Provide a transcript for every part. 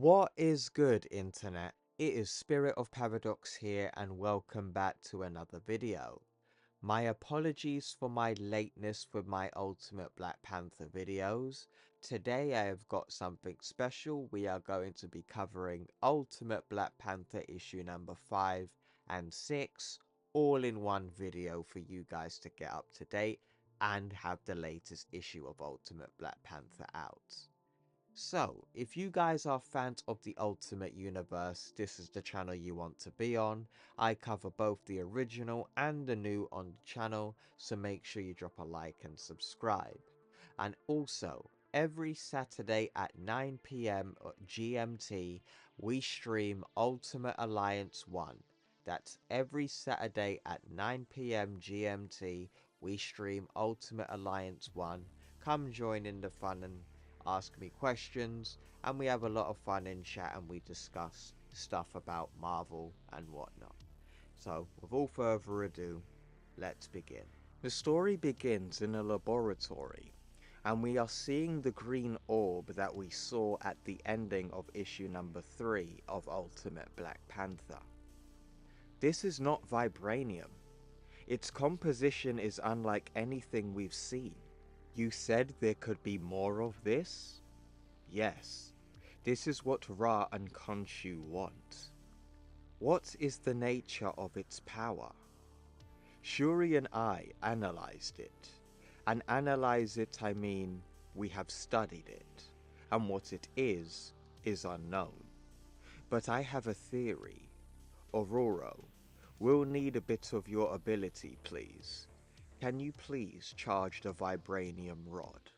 What is good, internet? It is Spirit of Paradox here, and welcome back to another video. My apologies for my lateness with my Ultimate Black Panther videos. Today I have got something special. We are going to be covering Ultimate Black Panther issue number 5 and 6 all in one video for you guys to get up to date and have the latest issue of Ultimate Black Panther out. So, if you guys are fans of the Ultimate Universe, this is the channel you want to be on. I cover both the original and the new on the channel, so make sure you drop a like and subscribe. And also, every Saturday at 9 PM GMT, we stream Ultimate Alliance 1. That's every Saturday at 9 PM GMT, we stream Ultimate Alliance 1. Come join in the fun and ask me questions, and we have a lot of fun in chat and we discuss stuff about Marvel and whatnot. So, with all further ado, let's begin. The story begins in a laboratory, and we are seeing the green orb that we saw at the ending of issue number 3 of Ultimate Black Panther. This is not Vibranium. Its composition is unlike anything we've seen. You said there could be more of this? Yes, this is what Ra and Khonshu want. What is the nature of its power? Shuri and I analyzed it. And analyze it, I mean, we have studied it. And what it is unknown. But I have a theory. Aurora, we'll need a bit of your ability, please. Can you please charge the Vibranium rod?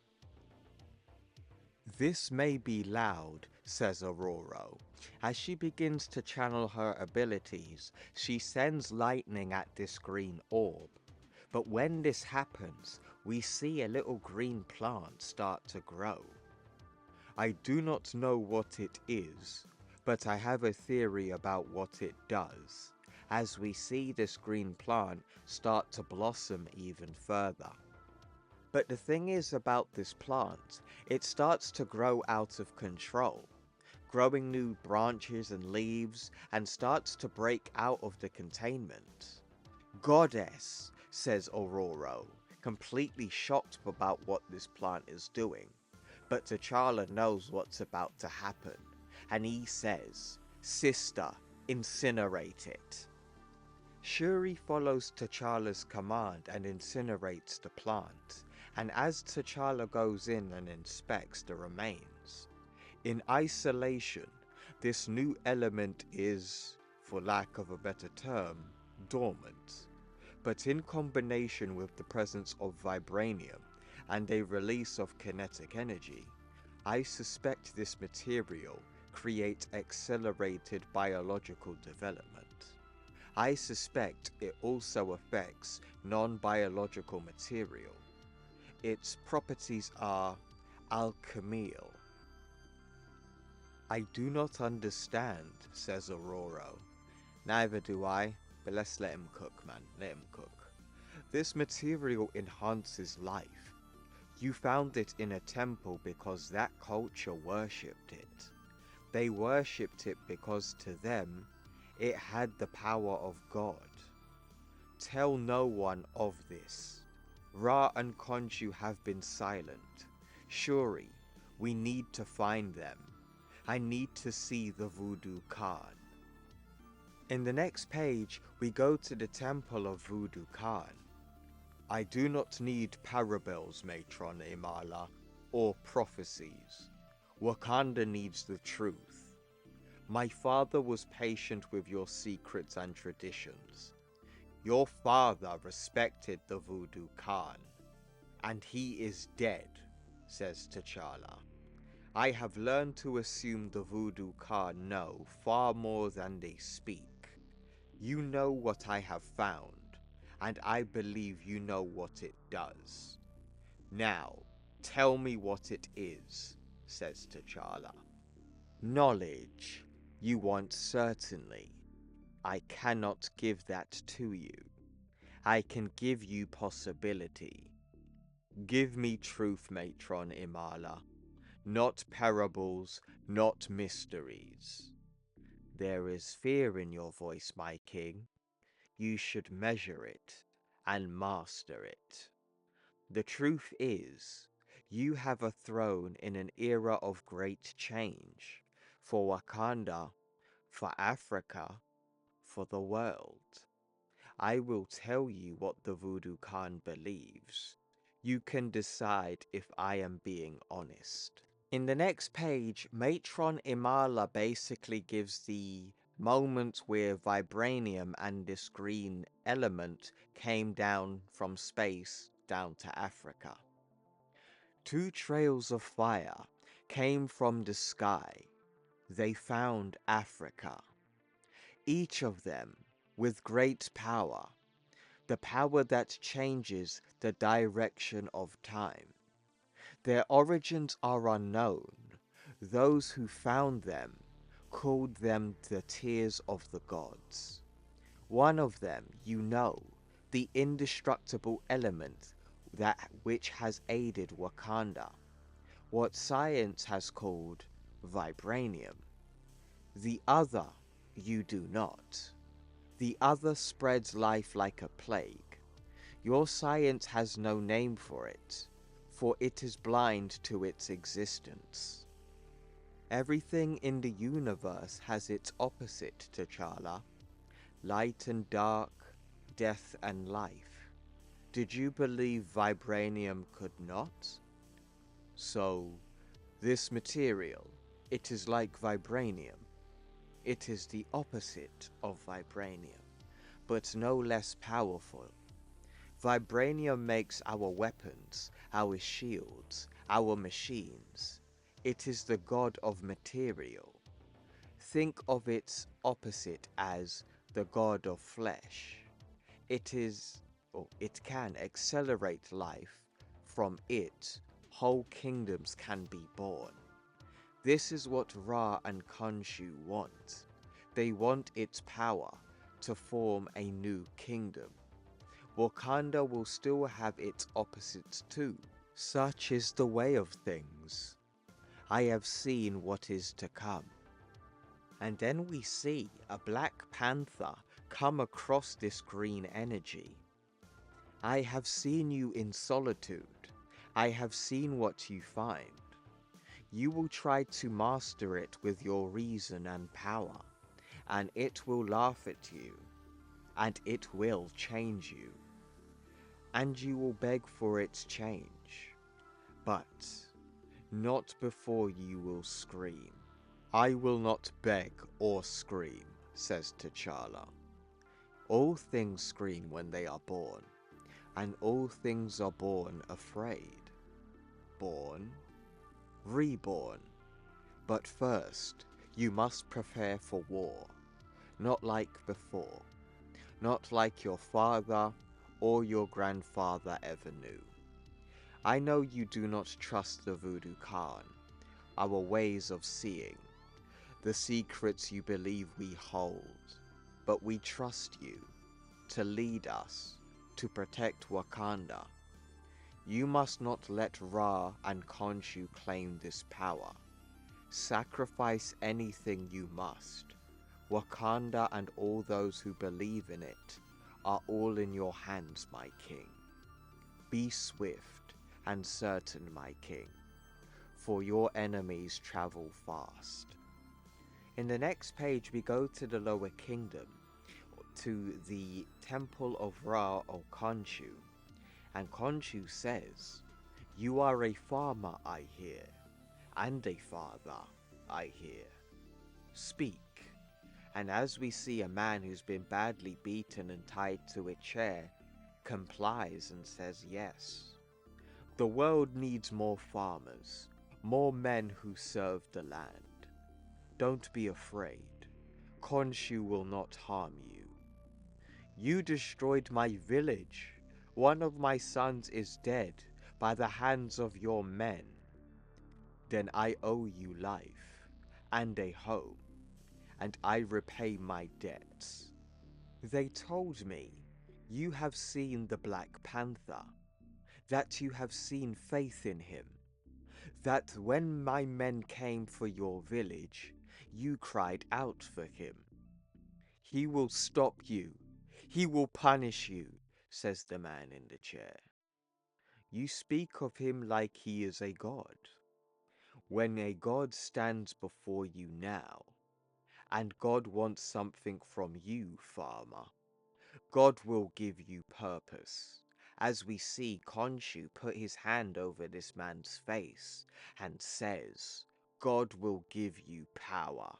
This may be loud, says Aurora. As she begins to channel her abilities, she sends lightning at this green orb. But when this happens, we see a little green plant start to grow. I do not know what it is, but I have a theory about what it does, as we see this green plant start to blossom even further. But the thing is about this plant, it starts to grow out of control, growing new branches and leaves, and starts to break out of the containment. Goddess, says Aurora, completely shocked about what this plant is doing. But T'Challa knows what's about to happen, and he says, "Sister, incinerate it." Shuri follows T'Challa's command and incinerates the plant, and as T'Challa goes in and inspects the remains, in isolation, this new element is, for lack of a better term, dormant. But in combination with the presence of Vibranium and a release of kinetic energy, I suspect this material creates accelerated biological development. I suspect it also affects non-biological material. Its properties are alchemical. I do not understand, says Aurora. Neither do I, but let's let him cook, man. Let him cook. This material enhances life. You found it in a temple because that culture worshipped it. They worshipped it because to them, it had the power of God. Tell no one of this. Ra and Khonshu have been silent. Shuri, we need to find them. I need to see the Voodoo card. In the next page, we go to the temple of Voodoo Khan. I do not need parables, Matron Imala, or prophecies. Wakanda needs the truth. My father was patient with your secrets and traditions. Your father respected the Voodoo Khan, and he is dead, says T'Challa. I have learned to assume the Voodoo Khan know far more than they speak. You know what I have found, and I believe you know what it does. Now, tell me what it is, says T'Challa. Knowledge, you want certainly. I cannot give that to you. I can give you possibility. Give me truth, Matron Imala. not parables, not mysteries. There is fear in your voice, my king. You should measure it and master it. The truth is, you have a throne in an era of great change, for Wakanda, for Africa, for the world. I will tell you what the Voodoo Khan believes. You can decide if I am being honest. In the next page, Matron Imala basically gives the moment where Vibranium and this green element came down from space down to Africa. Two trails of fire came from the sky. They found Africa. Each of them with great power, the power that changes the direction of time. Their origins are unknown. Those who found them called them the tears of the gods. One of them, you know, the indestructible element that which has aided Wakanda, what science has called Vibranium. The other, you do not. The other spreads life like a plague. Your science has no name for it is blind to its existence. Everything in the universe has its opposite, T'Challa. Light and dark, death and life. Did you believe Vibranium could not? So, this material, it is like Vibranium. It is the opposite of Vibranium, but no less powerful. Vibranium makes our weapons, our shields, our machines. It is the god of material. Think of its opposite as the god of flesh. It can accelerate life. From it, whole kingdoms can be born. This is what Ra and Khonshu want. They want its power to form a new kingdom. Wakanda will still have its opposites too. Such is the way of things. I have seen what is to come. And then we see a Black Panther come across this green energy. I have seen you in solitude. I have seen what you find. You will try to master it with your reason and power, and it will laugh at you, and it will change you. And you will beg for its change, but not before you will scream. I will not beg or scream, says T'Challa. All things scream when they are born, and all things are born afraid. Born, reborn. But first, you must prepare for war, not like before, not like your father or your grandfather ever knew. I know you do not trust the Voodoo Khan, our ways of seeing, the secrets you believe we hold, but we trust you to lead us, to protect Wakanda. You must not let Ra and Khonshu claim this power. Sacrifice anything you must. Wakanda and all those who believe in it are all in your hands, my king. Be swift and certain, my king, for your enemies travel fast. In the next page we go to the lower kingdom, to the temple of Ra or Khonshu, and Khonshu says, "You are a farmer, I hear, and a father, I hear. Speak." And as we see a man who's been badly beaten and tied to a chair, complies and says yes. The world needs more farmers, more men who serve the land. Don't be afraid. Khonshu will not harm you. You destroyed my village. One of my sons is dead by the hands of your men. Then I owe you life and a home, and I repay my debts. They told me you have seen the Black Panther, that you have seen faith in him. that when my men came for your village, you cried out for him. He will stop you. He will punish you, says the man in the chair. You speak of him like he is a god. When a god stands before you now, and God wants something from you, farmer, God will give you purpose. As we see Khonshu put his hand over this man's face and says, God will give you power,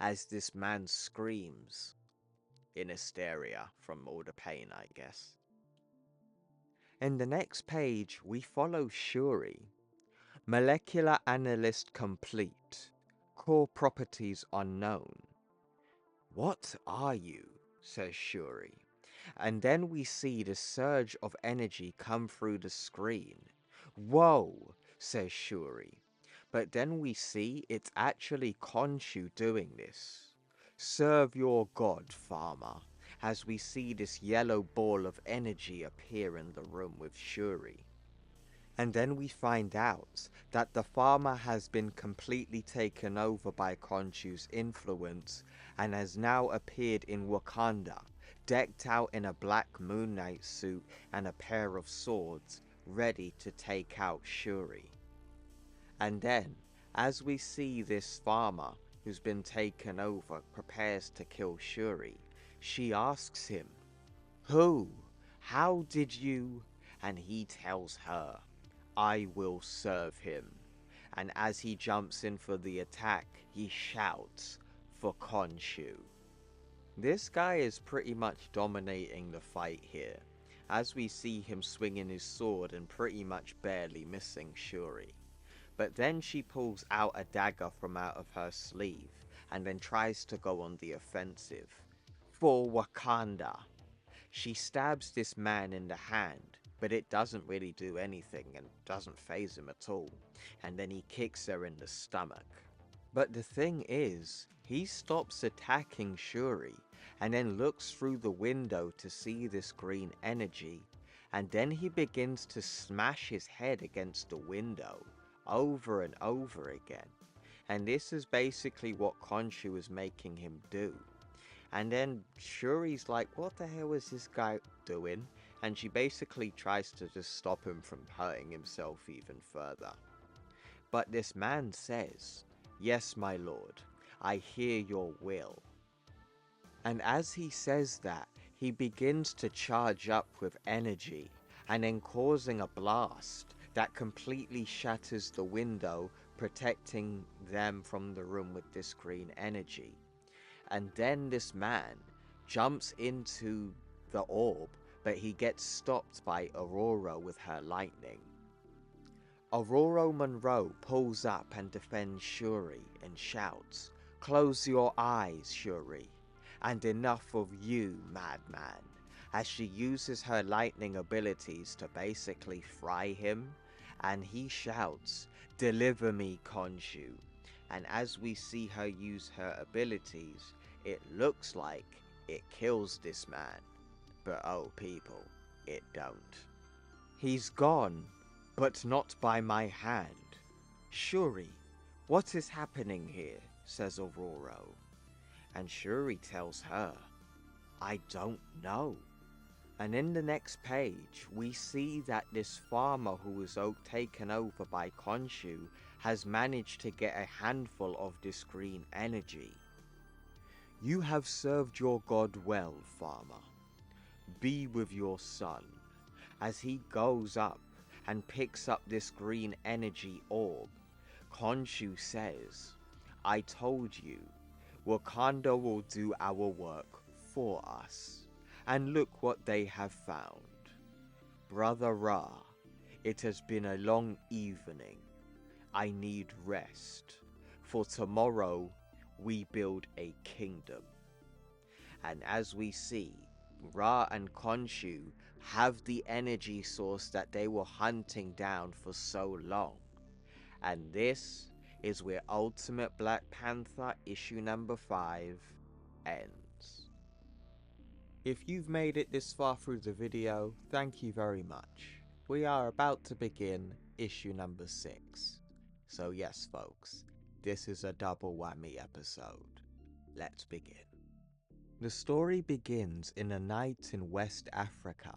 as this man screams in hysteria from all the pain, I guess. In the next page, we follow Shuri. Molecular analyst complete. Core properties unknown. What are you? Says Shuri. And then we see the surge of energy come through the screen. Whoa, says Shuri. But then we see it's actually Khonshu doing this. Serve your god, farmer, as we see this yellow ball of energy appear in the room with Shuri. And then we find out that the farmer has been completely taken over by Khonshu's influence and has now appeared in Wakanda, decked out in a black Moon Knight suit and a pair of swords, ready to take out Shuri. And then, as we see this farmer who's been taken over prepares to kill Shuri, she asks him, "Who? How did you?" And he tells her, "I will serve him." And as he jumps in for the attack, he shouts for Khonshu. This guy is pretty much dominating the fight here, as we see him swinging his sword and pretty much barely missing Shuri. But then she pulls out a dagger from out of her sleeve, and then tries to go on the offensive. For Wakanda! She stabs this man in the hand, but it doesn't really do anything and doesn't faze him at all, and then he kicks her in the stomach. But the thing is, he stops attacking Shuri, and then looks through the window to see this green energy, and then he begins to smash his head against the window, over and over again. And this is basically what Khonshu is making him do. And then Shuri's like, what the hell is this guy doing? And she basically tries to just stop him from hurting himself even further. But this man says, "Yes, my lord, I hear your will." And as he says that, he begins to charge up with energy, and then causing a blast that completely shatters the window, protecting them from the room with this green energy. And then this man jumps into the orb, but he gets stopped by Aurora with her lightning. Aurora Monroe pulls up and defends Shuri and shouts, "Close your eyes, Shuri, and enough of you, madman," as she uses her lightning abilities to basically fry him, and he shouts, "Deliver me, Khonshu." And as we see her use her abilities, it looks like it kills this man. But oh people, it don't. He's gone, but not by my hand. "Shuri, what is happening here?" says Aurora. And Shuri tells her, "I don't know." And in the next page, we see that this farmer who was taken over by Khonshu has managed to get a handful of this green energy. "You have served your god well, farmer. Be with your son." As he goes up and picks up this green energy orb, Khonshu says, "I told you, Wakanda will do our work for us. And look what they have found. Brother Ra, it has been a long evening. I need rest. For tomorrow, we build a kingdom." And as we see, Ra and Khonshu have the energy source that they were hunting down for so long. And this is where Ultimate Black Panther issue number 5 ends. If you've made it this far through the video, thank you very much. We are about to begin issue number 6. So yes folks, this is a double whammy episode. Let's begin. The story begins in a night in West Africa,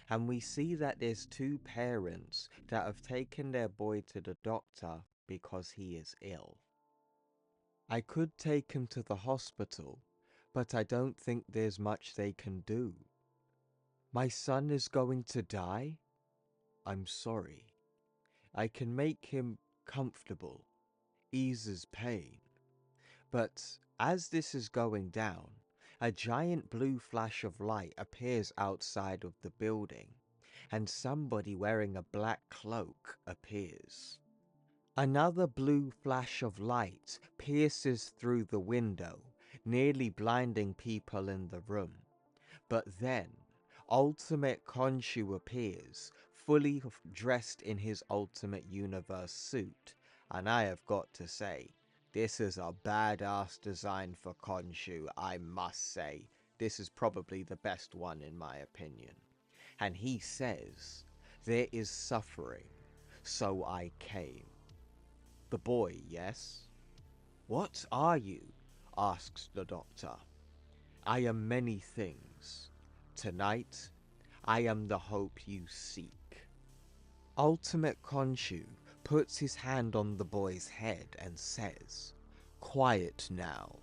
and we see that there's two parents that have taken their boy to the doctor because he is ill. I could take him to the hospital, but I don't think there's much they can do. My son is going to die? I'm sorry. I can make him comfortable, eases pain. But as this is going down, a giant blue flash of light appears outside of the building, and somebody wearing a black cloak appears. Another blue flash of light pierces through the window, nearly blinding people in the room. But then, Ultimate Khonshu appears, fully dressed in his Ultimate Universe suit, and I have got to say, this is a badass design for Khonshu, I must say. This is probably the best one in my opinion. And he says, "There is suffering, so I came." The boy, yes? "What are you?" asks the doctor. "I am many things. Tonight, I am the hope you seek." Ultimate Khonshu puts his hand on the boy's head and says, "Quiet now.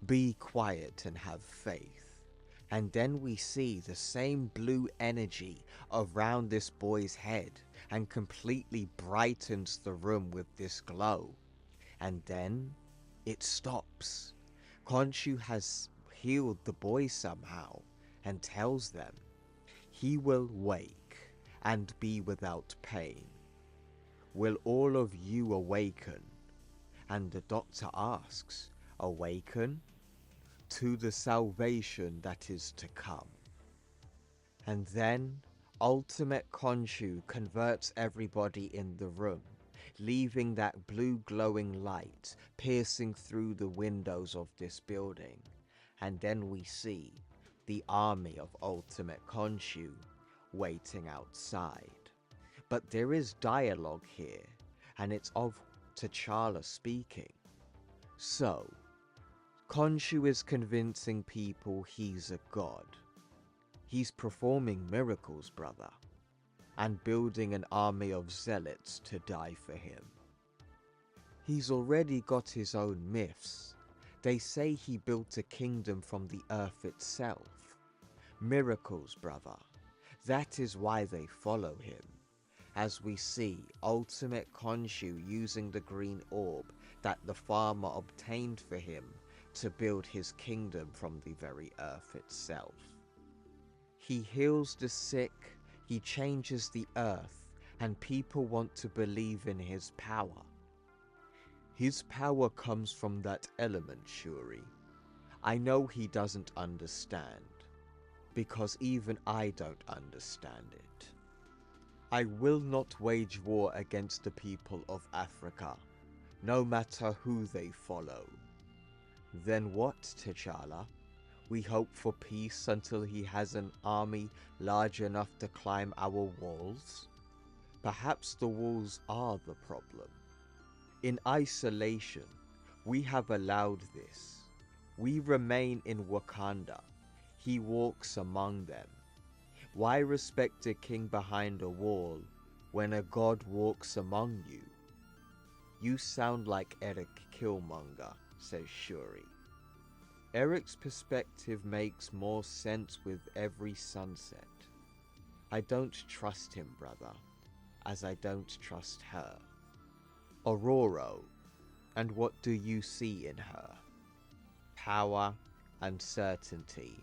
Be quiet and have faith." And then we see the same blue energy around this boy's head and completely brightens the room with this glow. And then it stops. Khonshu has healed the boy somehow and tells them he will wake and be without pain. Will all of you awaken? And the doctor asks, awaken? To the salvation that is to come. And then Ultimate Khonshu converts everybody in the room, leaving that blue glowing light piercing through the windows of this building. And then we see the army of Ultimate Khonshu waiting outside. But there is dialogue here, and it's of T'Challa speaking. So, Khonshu is convincing people he's a god. He's performing miracles, brother, and building an army of zealots to die for him. He's already got his own myths. They say he built a kingdom from the earth itself. Miracles, brother. That is why they follow him. As we see Ultimate Khonshu using the green orb that the farmer obtained for him to build his kingdom from the very earth itself. He heals the sick, he changes the earth, and people want to believe in his power. His power comes from that element, Shuri. I know he doesn't understand, because even I don't understand it. I will not wage war against the people of Africa, no matter who they follow. Then what, T'Challa? We hope for peace until he has an army large enough to climb our walls? Perhaps the walls are the problem. In isolation, we have allowed this. We remain in Wakanda. He walks among them. Why respect a king behind a wall when a god walks among you? You sound like Eric Killmonger, says Shuri. Eric's perspective makes more sense with every sunset. I don't trust him, brother, as I don't trust her. Aurora, and what do you see in her? Power, uncertainty,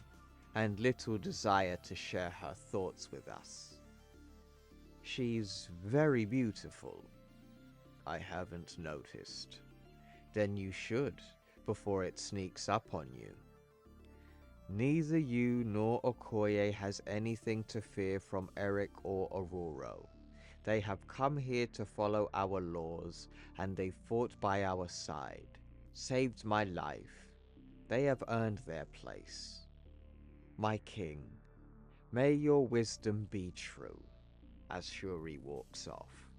and little desire to share her thoughts with us. She's very beautiful. I haven't noticed. Then you should, before it sneaks up on you. Neither you nor Okoye has anything to fear from Eric or Aurora. They have come here to follow our laws, and they fought by our side, saved my life. They have earned their place. My king, may your wisdom be true, as Shuri walks off.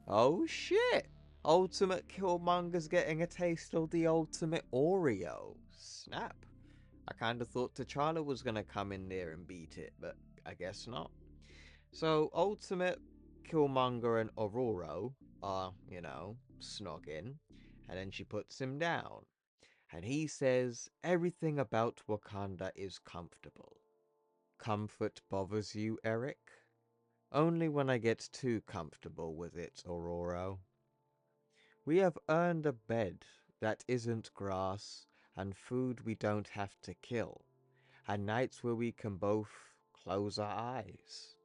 Oh shit! Ultimate Killmonger's getting a taste of the ultimate Oreo. Snap. I kinda thought T'Challa was gonna come in there and beat it, but I guess not. So, Ultimate, Killmonger, and Aurora are, snogging, and then she puts him down. And he says, everything about Wakanda is comfortable. Comfort bothers you, Eric? Only when I get too comfortable with it, Aurora. We have earned a bed that isn't grass, and food we don't have to kill, and nights where we can both close our eyes.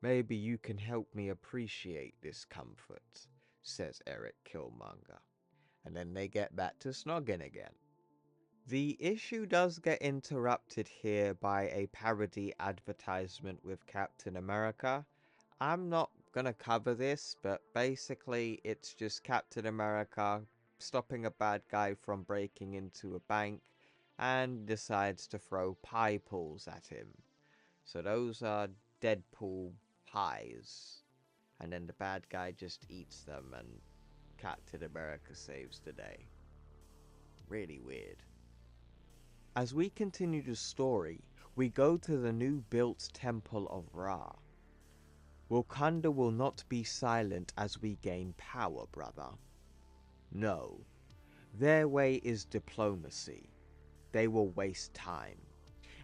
Maybe you can help me appreciate this comfort, says Eric Killmonger. And then they get back to snogging again. The issue does get interrupted here by a parody advertisement with Captain America. I'm not gonna cover this, but basically it's just Captain America stopping a bad guy from breaking into a bank and decides to throw pie balls at him. So those are Deadpool pies. And then the bad guy just eats them and Captain America saves the day. Really weird. As we continue the story, we go to the new built Temple of Ra. Wakanda will not be silent as we gain power, brother. No, their way is diplomacy. They will waste time.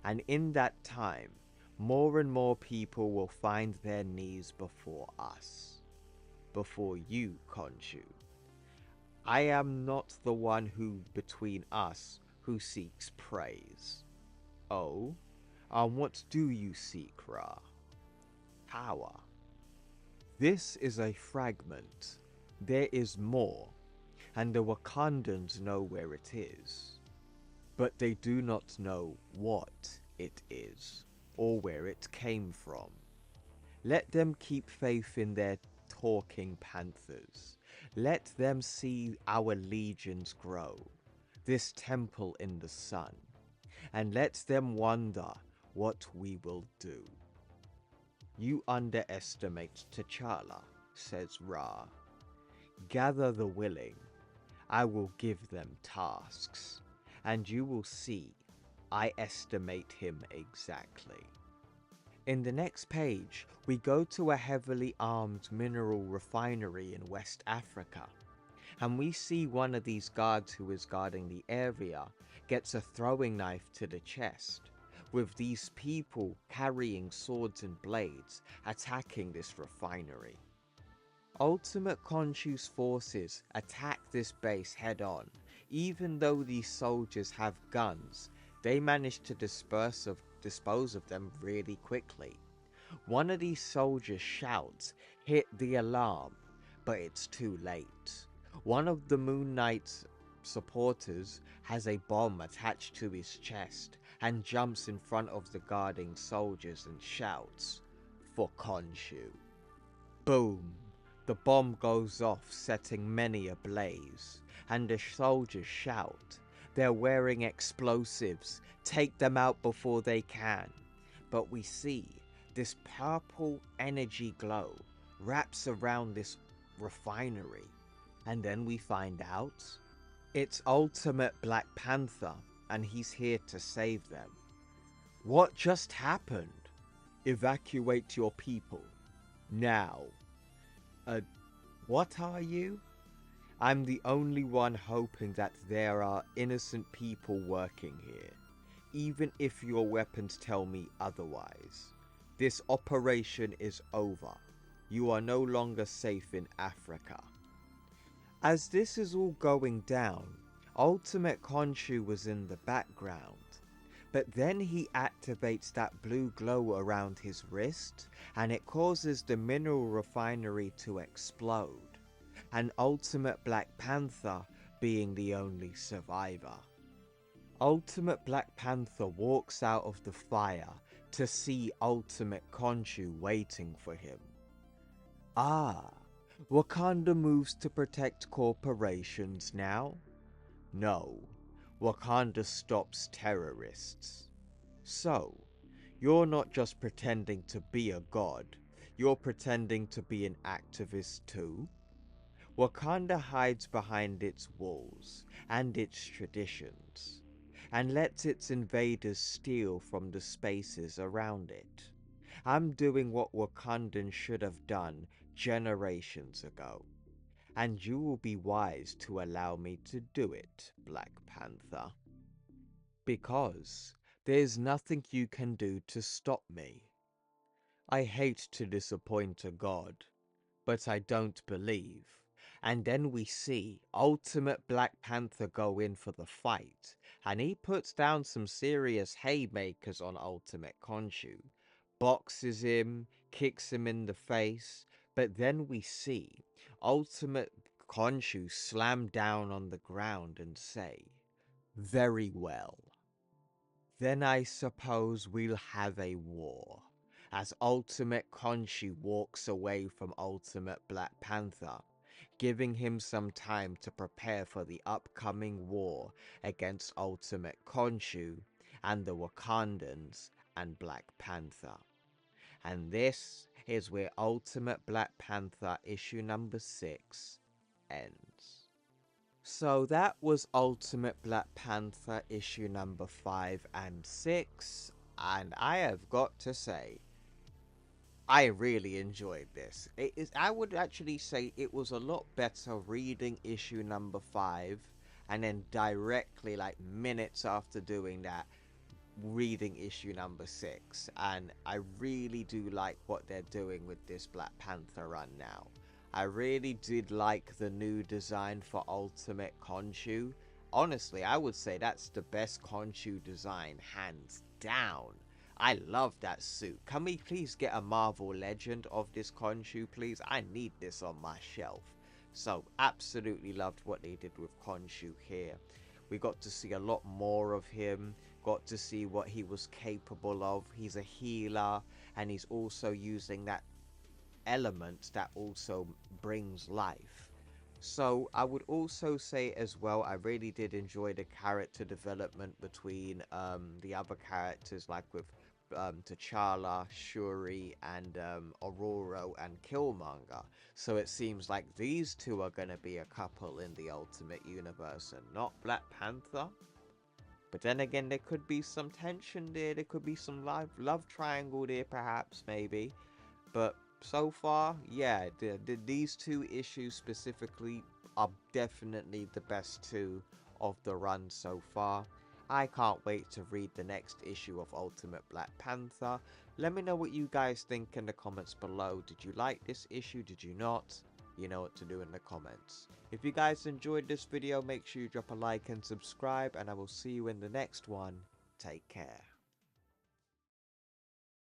And in that time, more and more people will find their knees before us. Before you, Khonshu. I am not the one who, between us, who seeks praise. Oh, and what do you seek, Ra? Power. This is a fragment. There is more, and the Wakandans know where it is. But they do not know what it is, or where it came from. Let them keep faith in their talking panthers. Let them see our legions grow, this temple in the sun, and let them wonder what we will do. You underestimate T'Challa, says Ra. Gather the willing. I will give them tasks, and you will see I estimate him exactly. In the next page, we go to a heavily armed mineral refinery in West Africa, and we see one of these guards who is guarding the area gets a throwing knife to the chest, with these people carrying swords and blades attacking this refinery. Ultimate Khonshu's forces attack this base head on. Even though these soldiers have guns, they manage to dispose of them really quickly. One of these soldiers shouts, "Hit the alarm," but it's too late. One of the Moon Knight's supporters has a bomb attached to his chest and jumps in front of the guarding soldiers and shouts, "For Khonshu." Boom! The bomb goes off, setting many ablaze, and the soldiers shout, "They're wearing explosives, take them out before they can." But we see this purple energy glow wraps around this refinery, and then we find out it's Ultimate Black Panther, and he's here to save them. What just happened? Evacuate your people. Now. What are you? I'm the only one hoping that there are innocent people working here, even if your weapons tell me otherwise. This operation is over. You are no longer safe in Africa. As this is all going down, Ultimate Khonshu was in the background. But then he activates that blue glow around his wrist, and it causes the mineral refinery to explode, and Ultimate Black Panther being the only survivor. Ultimate Black Panther walks out of the fire to see Ultimate Khonshu waiting for him. Ah, Wakanda moves to protect corporations now? No. Wakanda stops terrorists. So, you're not just pretending to be a god, You're pretending to be an activist too? Wakanda hides behind its walls and its traditions, and lets its invaders steal from the spaces around it. I'm doing what Wakandans should have done generations ago, and you will be wise to allow me to do it, Black Panther. Because there's nothing you can do to stop me. I hate to disappoint a god, but I don't believe. And then we see Ultimate Black Panther go in for the fight, and he puts down some serious haymakers on Ultimate Khonshu, boxes him, kicks him in the face, but then we see Ultimate Khonshu slam down on the ground and say, "Very well. Then I suppose we'll have a war." As Ultimate Khonshu walks away from Ultimate Black Panther, giving him some time to prepare for the upcoming war against Ultimate Khonshu and the Wakandans and Black Panther. And this is where Ultimate Black Panther issue number 6 ends. So that was Ultimate Black Panther issue number 5 and 6, and I have got to say, I really enjoyed this. I would actually say it was a lot better reading issue number 5 and then directly, like minutes after doing that, reading issue number 6, and I really do like what they're doing with this Black Panther run now. I really did like the new design for Ultimate Khonshu. Honestly, I would say that's the best Khonshu design, hands down. I love that suit. Can we please get a Marvel Legend of this Khonshu, please? I need this on my shelf. So, absolutely loved what they did with Khonshu here. We got to see a lot more of him, got to see what he was capable of. He's a healer, and he's also using that element that also brings life. So I would also say as well, I really did enjoy the character development between the other characters, like with T'Challa, Shuri, and Aurora and Killmonger. So it seems like these two are going to be a couple in the Ultimate Universe and not Black Panther. But then again, there could be some tension there. There could be some love triangle there, perhaps, maybe. But so far, yeah, these two issues specifically are definitely the best two of the run so far. I can't wait to read the next issue of Ultimate Black Panther. Let me know what you guys think in the comments below. Did you like this issue? Did you not? You know what to do in the comments. If you guys enjoyed this video, make sure you drop a like and subscribe, and I will see you in the next one. Take care.